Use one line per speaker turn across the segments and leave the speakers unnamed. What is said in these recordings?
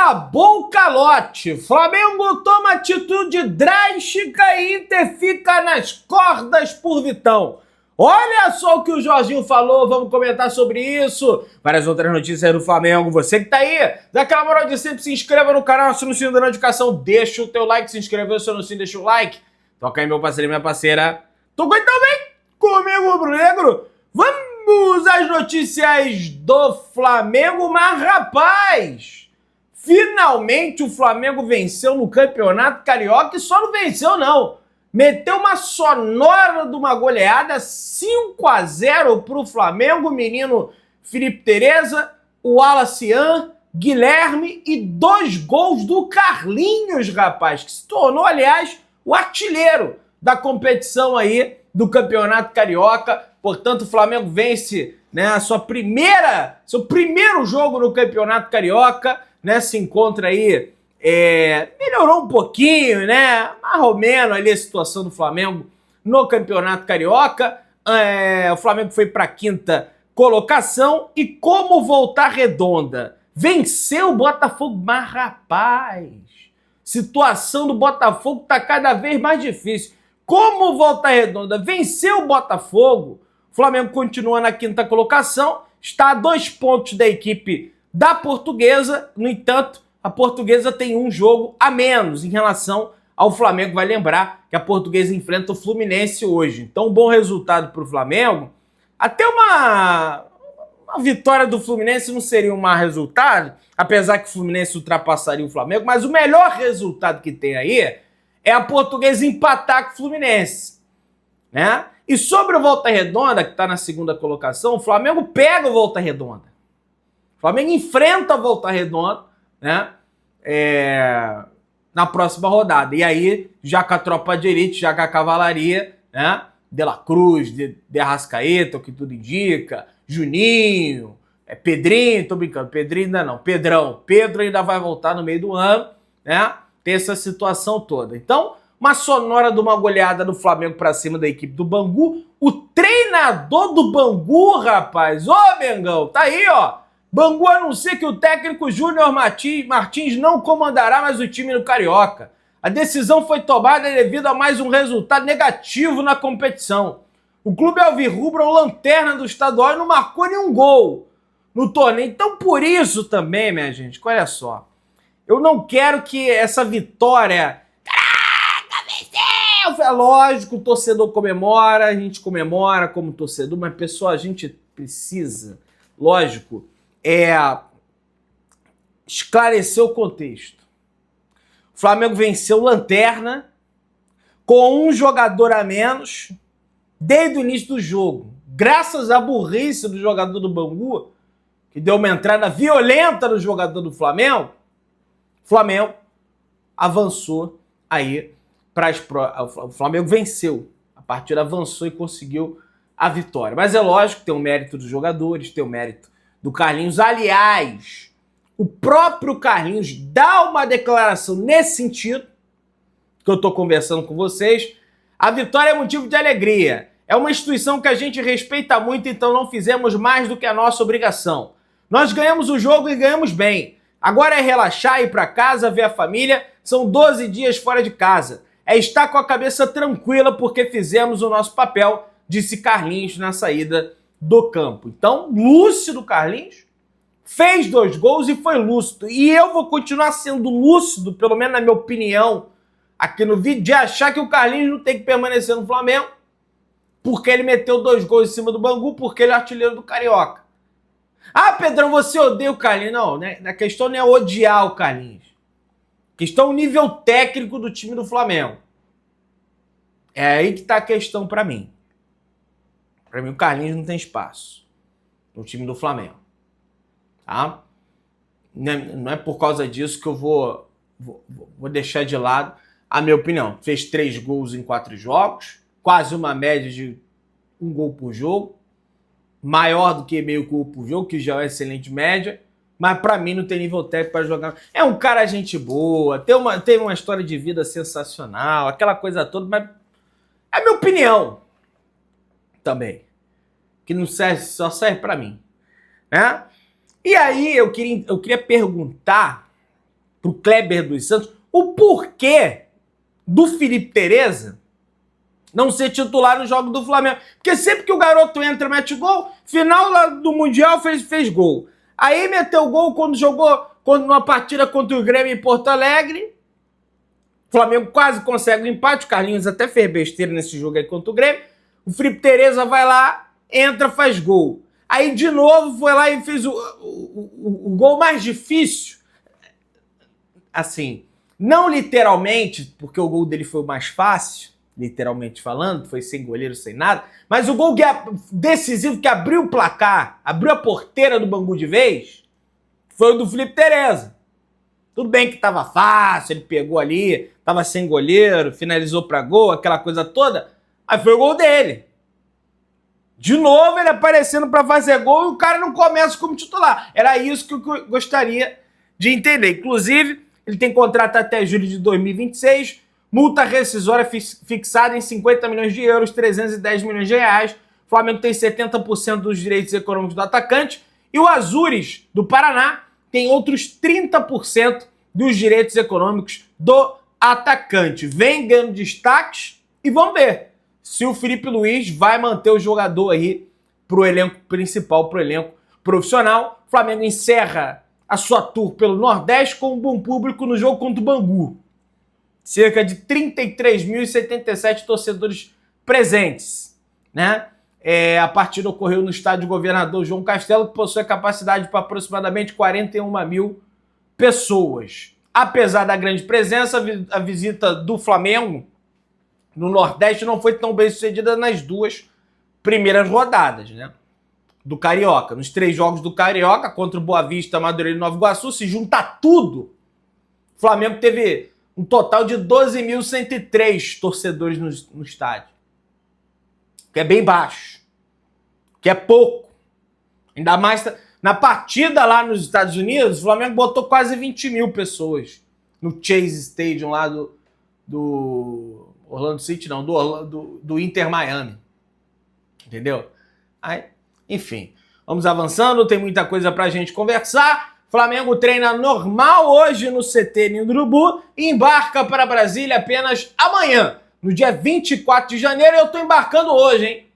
Acabou o calote. Flamengo toma atitude drástica e Inter fica nas cordas por Vitão. Olha só o que o Jorginho falou, vamos comentar sobre isso. Várias outras notícias do Flamengo. Você que tá aí, dá aquela moral de sempre, se inscreva no canal, aciona o sininho da notificação, deixa o teu like, se inscreveu, se não se deixa o like. Toca aí, meu parceiro e minha parceira. Tô com então, vem comigo, Bruno Negro. Vamos às notícias do Flamengo, mas rapaz, finalmente o Flamengo venceu no Campeonato Carioca e só não venceu não. Meteu uma sonora de uma goleada 5-0 pro Flamengo, o menino Felipe Tereza, o Alacian, Guilherme e 2 gols do Carlinhos, rapaz, que se tornou, aliás, o artilheiro da competição aí do Campeonato Carioca. Portanto, o Flamengo vence, né, seu primeiro jogo no Campeonato Carioca, né, se encontra aí, melhorou um pouquinho, né, mais ou menos ali a situação do Flamengo no Campeonato Carioca. O Flamengo foi para a 5ª colocação e como Volta Redonda venceu o Botafogo, mas rapaz, situação do Botafogo tá cada vez mais difícil. Como Volta Redonda venceu o Botafogo, o Flamengo continua na 5ª colocação, está a 2 pontos da equipe da Portuguesa. No entanto, a Portuguesa tem um jogo a menos em relação ao Flamengo. Vai lembrar que a Portuguesa enfrenta o Fluminense hoje. Então, um bom resultado para o Flamengo. Até uma vitória do Fluminense não seria um mau resultado, apesar que o Fluminense ultrapassaria o Flamengo, mas o melhor resultado que tem aí é a Portuguesa empatar com o Fluminense, né? E sobre o Volta Redonda, que está na 2ª colocação, o Flamengo pega o Volta Redonda. O Flamengo enfrenta a Volta Redonda, né? Na próxima rodada. E aí, já com a tropa de elite, já com a cavalaria, né? De La Cruz, de Arrascaeta, o que tudo indica, Juninho, Pedrinho, tô brincando, Pedrinho ainda não, Pedrão. Pedro ainda vai voltar no meio do ano, né? Tem essa situação toda. Então, uma sonora de uma goleada do Flamengo pra cima da equipe do Bangu. O treinador do Bangu, rapaz, ô Mengão, tá aí, ó. Bangu anuncia que o técnico Júnior Martins não comandará mais o time no Carioca. A decisão foi tomada devido a mais um resultado negativo na competição. O clube alvirrubro é o lanterna do estadual e não marcou nenhum gol no torneio. Então, por isso também, minha gente, olha só. Eu não quero que essa vitória... Caraca, venceu! É lógico, o torcedor comemora, a gente comemora como torcedor, mas, pessoal, a gente precisa, lógico, esclarecer o contexto. O Flamengo venceu o lanterna com um jogador a menos desde o início do jogo. Graças à burrice do jogador do Bangu, que deu uma entrada violenta no jogador do Flamengo, o Flamengo avançou aí o Flamengo venceu. A partida avançou e conseguiu a vitória. Mas é lógico que tem o mérito dos jogadores, tem o mérito do Carlinhos. Aliás, o próprio Carlinhos dá uma declaração nesse sentido, que eu estou conversando com vocês. A vitória é motivo de alegria. É uma instituição que a gente respeita muito, então não fizemos mais do que a nossa obrigação. Nós ganhamos o jogo e ganhamos bem. Agora é relaxar, ir para casa, ver a família. São 12 dias fora de casa. É estar com a cabeça tranquila porque fizemos o nosso papel, disse Carlinhos na saída do campo. Então, lúcido Carlinhos, fez 2 gols e foi lúcido. E eu vou continuar sendo lúcido, pelo menos na minha opinião, aqui no vídeo, de achar que o Carlinhos não tem que permanecer no Flamengo, porque ele meteu 2 gols em cima do Bangu, porque ele é artilheiro do Carioca. Ah, Pedrão, você odeia o Carlinhos. Não, né? A questão não é odiar o Carlinhos. A questão é o nível técnico do time do Flamengo. É aí que tá a questão pra mim. Pra mim, o Carlinhos não tem espaço no time do Flamengo. Tá? Não é por causa disso que eu vou deixar de lado a minha opinião. Fez 3 gols em 4 jogos, quase uma média de 1 gol por jogo, maior do que meio gol por jogo, que já é uma excelente média, mas pra mim não tem nível técnico para jogar. É um cara gente boa, teve uma história de vida sensacional, aquela coisa toda, mas é minha opinião também, que não serve, só serve pra mim, né? E aí eu queria perguntar pro Kleber dos Santos, o porquê do Felipe Tereza não ser titular no jogo do Flamengo. Porque sempre que o garoto entra, mete gol, final lá do Mundial fez gol. Aí meteu gol quando numa partida contra o Grêmio em Porto Alegre. O Flamengo quase consegue o empate. O Carlinhos até fez besteira nesse jogo aí contra o Grêmio. O Felipe Tereza vai lá, entra, faz gol. Aí de novo foi lá e fez o gol mais difícil. Assim, não literalmente, porque o gol dele foi o mais fácil, literalmente falando, foi sem goleiro, sem nada, mas o gol decisivo que abriu o placar, abriu a porteira do Bangu de vez, foi o do Felipe Tereza. Tudo bem que tava fácil, ele pegou ali, tava sem goleiro, finalizou pra gol, aquela coisa toda, aí foi o gol dele. De novo ele aparecendo pra fazer gol e o cara não começa como titular. Era isso que eu gostaria de entender. Inclusive, ele tem contrato até julho de 2026, multa rescisória fixada em 50 milhões de euros, 310 milhões de reais. O Flamengo tem 70% dos direitos econômicos do atacante e o Azures, do Paraná, tem outros 30% dos direitos econômicos do atacante. Vem ganhando destaques e vamos ver se o Felipe Luiz vai manter o jogador aí pro elenco principal, pro elenco profissional. O Flamengo encerra a sua tour pelo Nordeste com um bom público no jogo contra o Bangu. Cerca de 33.077 torcedores presentes, né? A partida ocorreu no estádio Governador João Castelo, que possui capacidade para aproximadamente 41 mil pessoas. Apesar da grande presença, a visita do Flamengo no Nordeste não foi tão bem sucedida nas duas primeiras rodadas, né? Do Carioca. Nos 3 jogos do Carioca, contra o Boa Vista, Madureira e Nova Iguaçu, se juntar tudo, o Flamengo teve um total de 12.103 torcedores no estádio. Que é bem baixo. Que é pouco. Ainda mais na partida lá nos Estados Unidos, o Flamengo botou quase 20 mil pessoas no Chase Stadium lá do Orlando City, não, do Inter Miami. Entendeu? Aí, enfim, vamos avançando, tem muita coisa pra gente conversar. Flamengo treina normal hoje no CT Ninho do Urubu e embarca para Brasília apenas amanhã, no dia 24 de janeiro. Eu tô embarcando hoje, hein?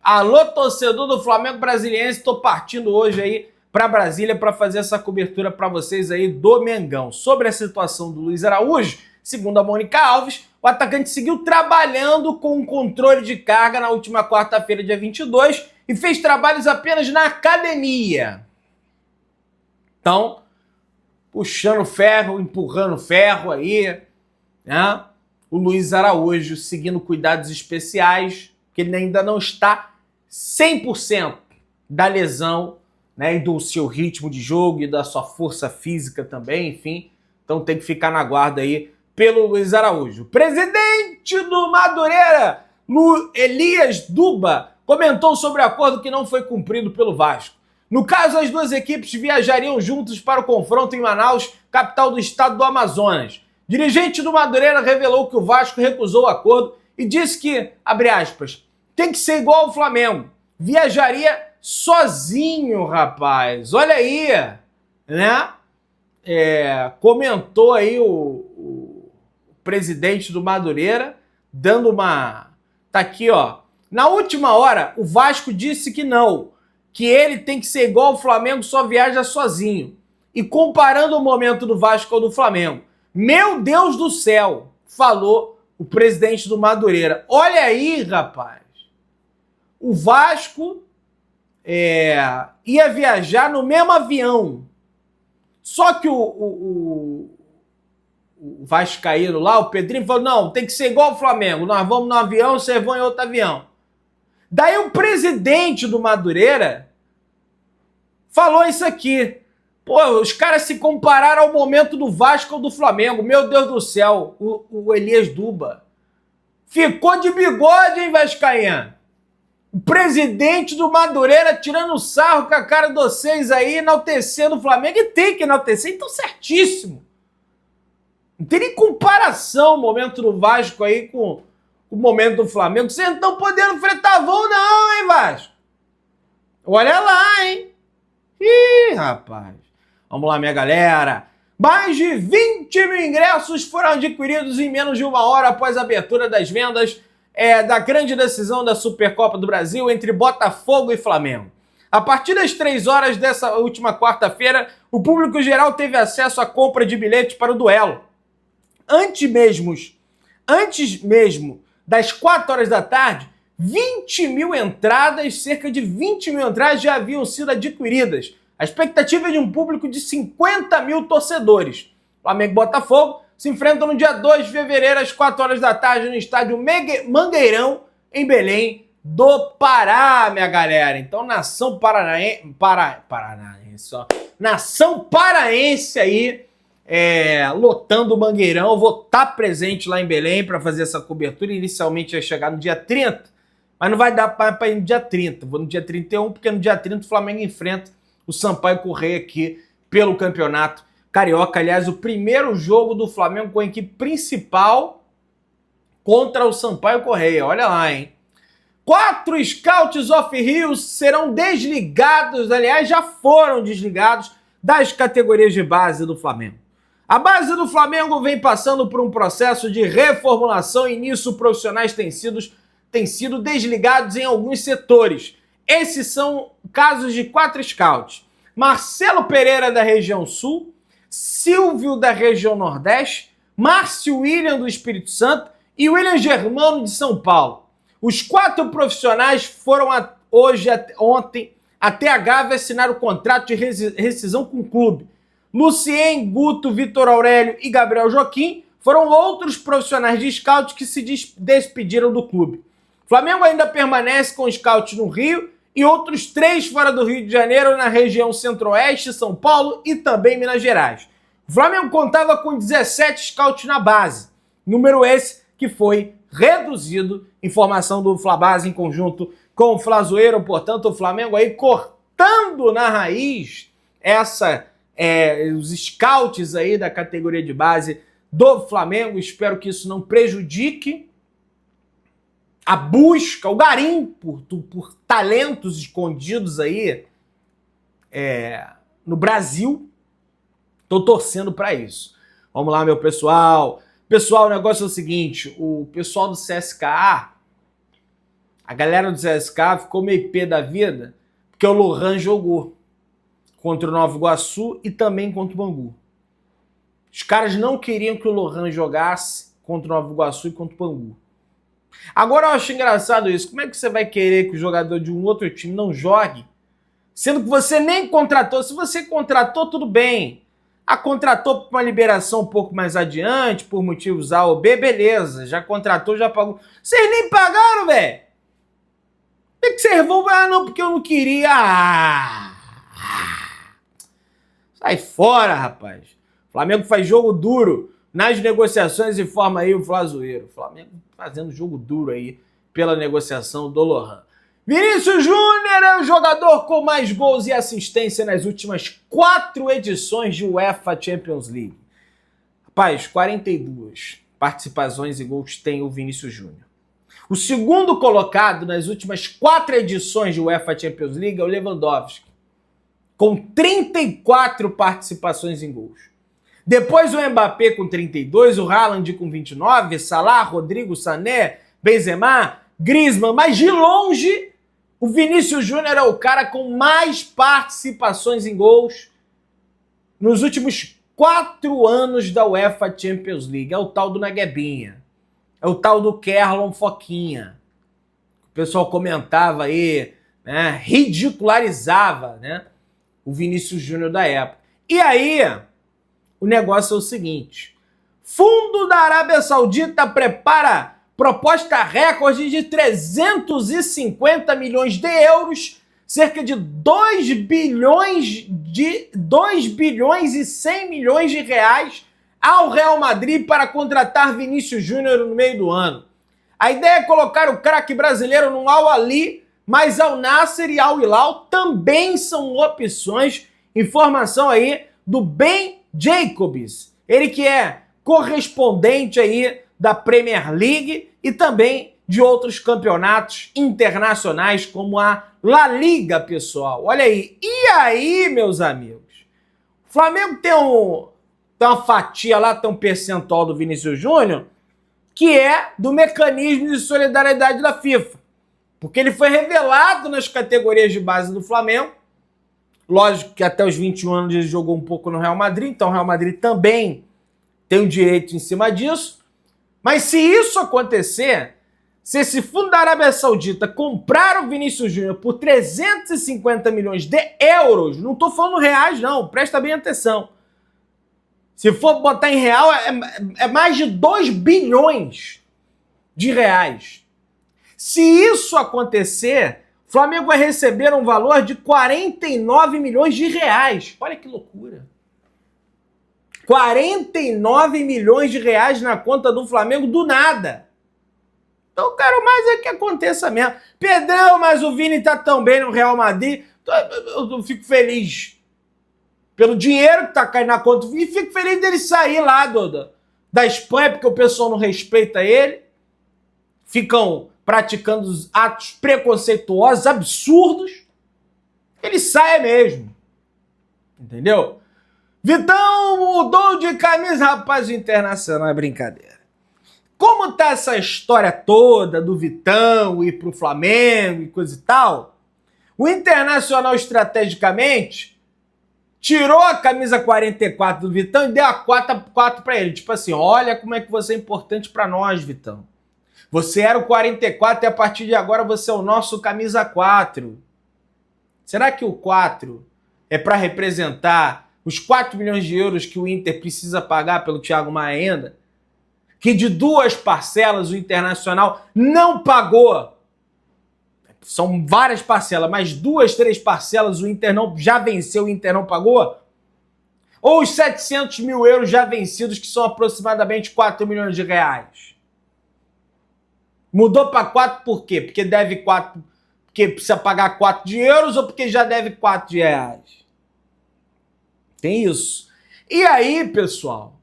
Alô, torcedor do Flamengo Brasiliense, tô partindo hoje aí para Brasília para fazer essa cobertura para vocês aí do Mengão. Sobre a situação do Luiz Araújo, segundo a Mônica Alves, o atacante seguiu trabalhando com controle de carga na última quarta-feira, dia 22, e fez trabalhos apenas na academia. Então, puxando ferro, empurrando ferro aí, né? O Luiz Araújo seguindo cuidados especiais, que ele ainda não está 100% da lesão, né? E do seu ritmo de jogo e da sua força física também, enfim. Então tem que ficar na guarda aí pelo Luiz Araújo. Presidente do Madureira, Elias Duba, comentou sobre o acordo que não foi cumprido pelo Vasco. No caso, as duas equipes viajariam juntos para o confronto em Manaus, capital do estado do Amazonas. Dirigente do Madureira revelou que o Vasco recusou o acordo e disse que, abre aspas, tem que ser igual ao Flamengo. Viajaria sozinho, rapaz. Olha aí, né? Comentou aí o presidente do Madureira, dando uma... Tá aqui, ó. Na última hora, o Vasco disse que não, que ele tem que ser igual ao Flamengo, só viaja sozinho. E comparando o momento do Vasco ao do Flamengo, meu Deus do céu, falou o presidente do Madureira. Olha aí, rapaz. O Vasco ia viajar no mesmo avião. Só que o vascaíno lá, o Pedrinho, falou, não, tem que ser igual ao Flamengo. Nós vamos no avião, vocês vão em outro avião. Daí o presidente do Madureira falou isso aqui. Pô, os caras se compararam ao momento do Vasco ou do Flamengo. Meu Deus do céu, o Elias Duba. Ficou de bigode, hein, vascaíno? O presidente do Madureira tirando sarro com a cara de vocês aí, enaltecendo o Flamengo. E tem que enaltecer, então certíssimo. Não tem nem comparação o momento do Vasco aí com o momento do Flamengo. Vocês não estão podendo fretar voo não, hein, Vasco? Olha lá, hein? Ih, rapaz. Vamos lá, minha galera. Mais de 20 mil ingressos foram adquiridos em menos de uma hora após a abertura das vendas da grande decisão da Supercopa do Brasil entre Botafogo e Flamengo. A partir das 3 horas dessa última quarta-feira, o público geral teve acesso à compra de bilhetes para o duelo. Antes mesmo das 4 horas da tarde, 20 mil entradas, cerca de 20 mil entradas já haviam sido adquiridas. A expectativa é de um público de 50 mil torcedores. Flamengo e Botafogo se enfrentam no dia 2 de fevereiro, às 4 horas da tarde, no estádio Mangueirão, em Belém do Pará, minha galera. Então, nação nação paraense aí, lotando o Mangueirão. Eu vou estar presente lá em Belém para fazer essa cobertura. Inicialmente ia chegar no dia 30, mas não vai dar para ir no dia 30. Vou no dia 31, porque no dia 30 o Flamengo enfrenta o Sampaio Corrêa aqui pelo Campeonato Carioca. Aliás, o primeiro jogo do Flamengo com a equipe principal contra o Sampaio Corrêa. Olha lá, hein? 4 Scouts of Rios serão desligados, aliás, já foram desligados das categorias de base do Flamengo. A base do Flamengo vem passando por um processo de reformulação e nisso profissionais têm sido desligados em alguns setores. Esses são casos de 4 scouts. Marcelo Pereira, da região sul, Silvio, da região nordeste, Márcio William, do Espírito Santo e William Germano, de São Paulo. Os 4 profissionais foram ontem até a Gávea assinar o contrato de rescisão com o clube. Lucien, Guto, Vitor Aurélio e Gabriel Joaquim foram outros profissionais de scout que se despediram do clube. O Flamengo ainda permanece com scouts no Rio e outros 3 fora do Rio de Janeiro, na região centro-oeste, São Paulo e também Minas Gerais. O Flamengo contava com 17 scouts na base, número esse que foi reduzido. Informação do Flabase em conjunto com o Flazoeiro. Portanto, o Flamengo aí cortando na raiz os scouts aí da categoria de base do Flamengo. Espero que isso não prejudique a busca, o garimpo por talentos escondidos aí no Brasil. Tô torcendo para isso. Vamos lá, meu pessoal. Pessoal, o negócio é o seguinte, o pessoal do CSKA, a galera do CSKA ficou meio pé da vida, porque o Lohan jogou contra o Nova Iguaçu e também contra o Bangu. Os caras não queriam que o Lohan jogasse contra o Nova Iguaçu e contra o Bangu. Agora eu acho engraçado isso. Como é que você vai querer que o jogador de um outro time não jogue, sendo que você nem contratou? Se você contratou, tudo bem. Contratou para uma liberação um pouco mais adiante, por motivos A ou B, beleza. Já contratou, já pagou. Vocês nem pagaram, velho. Por que vocês vão? Não, porque eu não queria. Sai fora, rapaz. O Flamengo faz jogo duro nas negociações e forma aí o Flazoeiro. O Flamengo fazendo jogo duro aí pela negociação do Lohan. Vinícius Júnior é o jogador com mais gols e assistência nas últimas 4 edições de UEFA Champions League. Rapaz, 42 participações e gols tem o Vinícius Júnior. O segundo colocado nas últimas 4 edições de UEFA Champions League é o Lewandowski, com 34 participações em gols. Depois o Mbappé com 32, o Haaland com 29, Salah, Rodrigo, Sané, Benzema, Griezmann, mas de longe o Vinícius Júnior é o cara com mais participações em gols nos últimos 4 anos da UEFA Champions League. É o tal do Neguebinha. É o tal do Kerlon Foquinha. O pessoal comentava aí, né, ridicularizava, né, o Vinícius Júnior da época. E aí, o negócio é o seguinte. Fundo da Arábia Saudita prepara proposta recorde de 350 milhões de euros, cerca de 2 bilhões e 100 milhões de reais ao Real Madrid para contratar Vinícius Júnior no meio do ano. A ideia é colocar o craque brasileiro no Al-Ahly, mas Al Nassr e Al Hilal também são opções. Informação aí do Ben Jacobs, ele que é correspondente aí da Premier League e também de outros campeonatos internacionais como a La Liga, pessoal. Olha aí. E aí, meus amigos? O Flamengo tem tem uma fatia lá, tem um percentual do Vinícius Júnior, que é do mecanismo de solidariedade da FIFA. Porque ele foi revelado nas categorias de base do Flamengo. Lógico que até os 21 anos ele jogou um pouco no Real Madrid, então o Real Madrid também tem o direito em cima disso. Mas se isso acontecer, se esse fundo da Arábia Saudita comprar o Vinícius Júnior por 350 milhões de euros, não estou falando reais não, presta bem atenção. Se for botar em real, é mais de 2 bilhões de reais. Se isso acontecer, o Flamengo vai receber um valor de 49 milhões de reais. Olha que loucura. 49 milhões de reais na conta do Flamengo do nada. Então, quero mais é que aconteça mesmo. Pedrão, mas o Vini tá tão bem no Real Madrid. Eu fico feliz pelo dinheiro que tá caindo na conta do Vini. Fico feliz dele sair lá da Espanha, porque o pessoal não respeita ele. Ficam praticando atos preconceituosos, absurdos. Ele saia mesmo. Entendeu? Vitão mudou de camisa, rapaz, o Internacional é brincadeira. Como tá essa história toda do Vitão ir pro Flamengo e coisa e tal, o Internacional estrategicamente tirou a camisa 44 do Vitão e deu a 4 para ele. Tipo assim, olha como é que você é importante para nós, Vitão. Você era o 44 e a partir de agora você é o nosso camisa 4. Será que o 4 é para representar os 4 milhões de euros que o Inter precisa pagar pelo Thiago Maia ainda? Que de 2 parcelas o Internacional não pagou. São várias parcelas, mas 2, 3 parcelas o Inter não, já venceu, o Inter não pagou? Ou os 700 mil euros já vencidos, que são aproximadamente 4 milhões de reais? Mudou para 4 por quê? Porque deve 4, porque precisa pagar 4 de euros ou porque já deve 4 de reais? Tem isso. E aí, pessoal,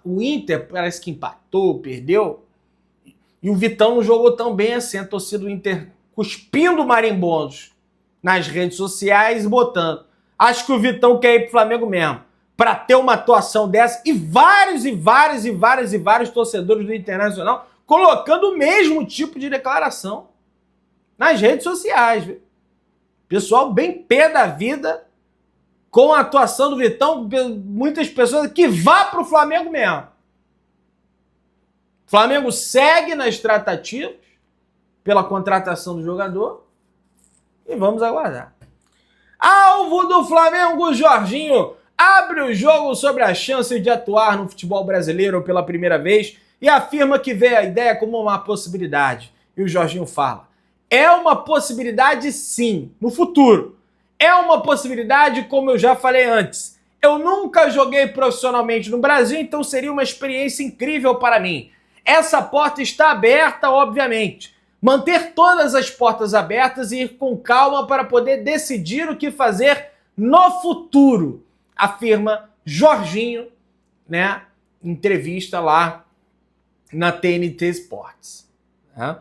o Inter parece que empatou, perdeu, e o Vitão não jogou tão bem assim. A torcida do Inter cuspindo marimbondos nas redes sociais e botando. Acho que o Vitão quer ir pro Flamengo mesmo, para ter uma atuação dessa, e vários torcedores do Internacional colocando o mesmo tipo de declaração nas redes sociais. Pessoal bem pé da vida com a atuação do Vitão, muitas pessoas que vá para o Flamengo mesmo. O Flamengo segue nas tratativas pela contratação do jogador e vamos aguardar. Alvo do Flamengo, Jorginho abre o jogo sobre a chance de atuar no futebol brasileiro pela primeira vez e afirma que vê a ideia como uma possibilidade. E o Jorginho fala, é uma possibilidade sim, no futuro. É uma possibilidade, como eu já falei antes. Eu nunca joguei profissionalmente no Brasil, então seria uma experiência incrível para mim. Essa porta está aberta, obviamente. Manter todas as portas abertas e ir com calma para poder decidir o que fazer no futuro, afirma Jorginho, né? Entrevista lá na TNT Sports. Né?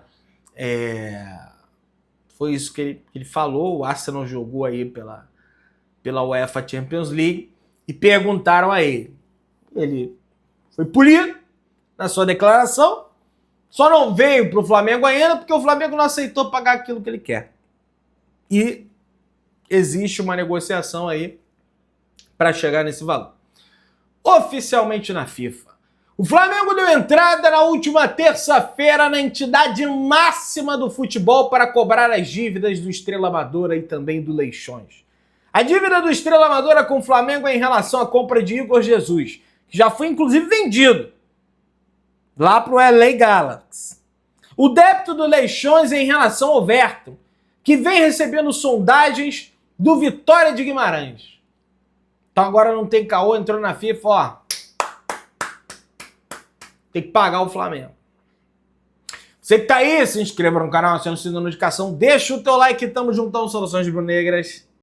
Foi isso que ele falou. O Arsenal jogou aí pela UEFA Champions League e perguntaram a ele. Ele foi polido na sua declaração, só não veio para o Flamengo ainda porque o Flamengo não aceitou pagar aquilo que ele quer. E existe uma negociação aí para chegar nesse valor. Oficialmente na FIFA, o Flamengo deu entrada na última terça-feira na entidade máxima do futebol para cobrar as dívidas do Estrela Amadora e também do Leixões. A dívida do Estrela Amadora com o Flamengo é em relação à compra de Igor Jesus, que já foi inclusive vendido lá para o LA Galaxy. O débito do Leixões é em relação ao Everton, que vem recebendo sondagens do Vitória de Guimarães. Então agora não tem caô, entrou na FIFA, ó. Tem que pagar o Flamengo. Você que tá aí, se inscreva no canal, acione o sininho da notificação, deixa o teu like, tamo juntão, Soluções Rubro-Negras.